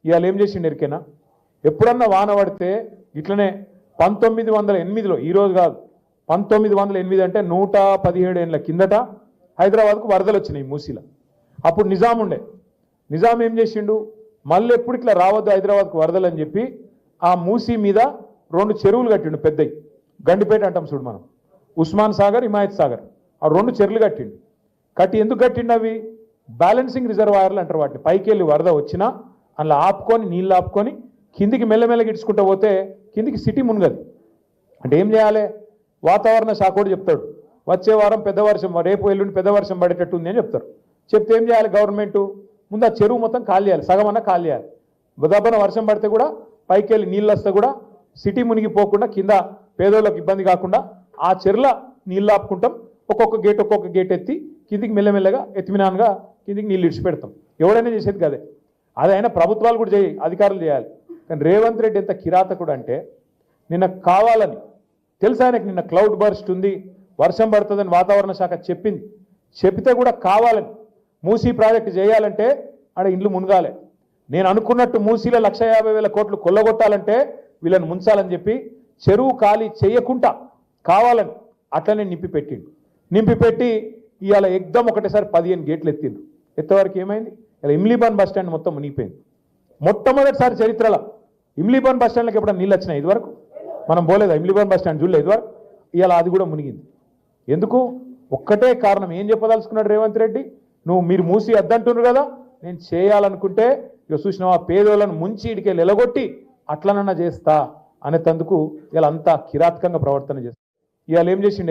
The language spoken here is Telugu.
ఇవాళ ఏం చేసిండు ఎరికేనా? ఎప్పుడన్నా వాన పడితే ఇట్లనే 1908లో, ఈరోజు కాదు, 1908 అంటే 117 ఏళ్ళ కిందట హైదరాబాద్కు వరదలు వచ్చినాయి మూసీలో. అప్పుడు నిజాం ఉండే. నిజాం ఏం చేసిండు, మళ్ళీ ఎప్పుడు ఇట్లా రావద్దు హైదరాబాద్కు వరదలు అని చెప్పి ఆ మూసీ మీద 2 చెరువులు కట్టిండు పెద్దయి. గండిపేట అంటాం చూడు మనం, ఉస్మాన్ సాగర్, హిమాయత్ సాగర్, ఆ 2 చెరువులు కట్టిండు. కట్టి ఎందుకు కట్టిండు? అవి బ్యాలెన్సింగ్ రిజర్వాయర్లు అంటారు వాటిని. పైకి వెళ్ళి వరద వచ్చినా అందులో ఆపుకొని, నీళ్ళు ఆపుకొని కిందికి మెల్లమెల్లగా ఇడ్చుకుంటూ పోతే కిందికి సిటీ మునగదు. అంటే ఏం చేయాలి? వాతావరణ శాఖ కూడా చెప్తాడు, వచ్చే వారం పెద్ద వర్షం, రేపు ఎల్లుండి పెద్ద వర్షం పడేటట్టు ఉంది అని చెప్తారు. చెప్తే ఏం చేయాలి గవర్నమెంట్? ముందు ఆ చెరువు మొత్తం ఖాళీ చేయాలి, సగం అన్న ఖాళీ చేయాలి. బుధాబన వర్షం పడితే కూడా పైకి వెళ్ళి నీళ్ళు వస్తే కూడా సిటీ మునిగిపోకుండా, కింద పేదోళ్ళకి ఇబ్బంది కాకుండా ఆ చెరువుల నీళ్ళు ఆపుకుంటాం. ఒక్కొక్క గేట్ ఎత్తి కిందికి మెల్లమెల్లగా ఎత్తిమినాన్గా కిందికి నీళ్ళు ఇడిచిపెడతాం. ఎవడైనా చేసేది కదే. అది అయినా ప్రభుత్వాలు కూడా అధికారులు చేయాలి. కానీ రేవంత్ రెడ్డి ఎంత కిరాతకుడు అంటే, నిన్న కావాలని తెలుసు ఆయనకు, నిన్న క్లౌడ్ బర్స్ట్ ఉంది, వర్షం పడుతుందని వాతావరణ శాఖ చెప్పింది. చెప్తే కూడా కావాలని మూసీ ప్రాజెక్టు చేయాలంటే ఆడ ఇండ్లు మునగాలి. నేను అనుకున్నట్టు మూసీలో 1,50,000 కోట్లు కొల్లగొట్టాలంటే వీళ్ళని ముంచాలని చెప్పి చెరువు ఖాళీ చేయకుండా కావాలని అట్లనే నింపిపెట్టి ఇవాళ ఎగ్దం ఒకటేసారి 15 గేట్లు ఎత్తిండ్రు. ఎత్తవరకు ఏమైంది? ఇలా ఇమ్లీబాన్ బస్ స్టాండ్ మొత్తం మునిగిపోయింది. మొట్టమొదటిసారి చరిత్రలో ఇమ్లీబాన్ బస్ స్టాండ్కి ఎప్పుడైనా నీళ్ళు వచ్చినాయి? ఇదివరకు మనం పోలేదా? ఇమ్లీబాన్ బస్ స్టాండ్ చూడలేదు ఇదివరకు. ఇవాళ అది కూడా మునిగింది. ఎందుకు? ఒక్కటే కారణం. ఏం చెప్పదలుచుకున్నాడు రేవంత్ రెడ్డి? మీరు మూసి అద్దంటున్నారు కదా, నేను చేయాలనుకుంటే ఇక చూసినావా పేదోళ్ళను ముంచి ఇడికే ఎలగొట్టి అట్లనన్నా చేస్తా అనేందుకు ఇలా అంతా కిరాతకంగా ప్రవర్తన చేస్తా. ఇవాళ ఏం చేసిండు?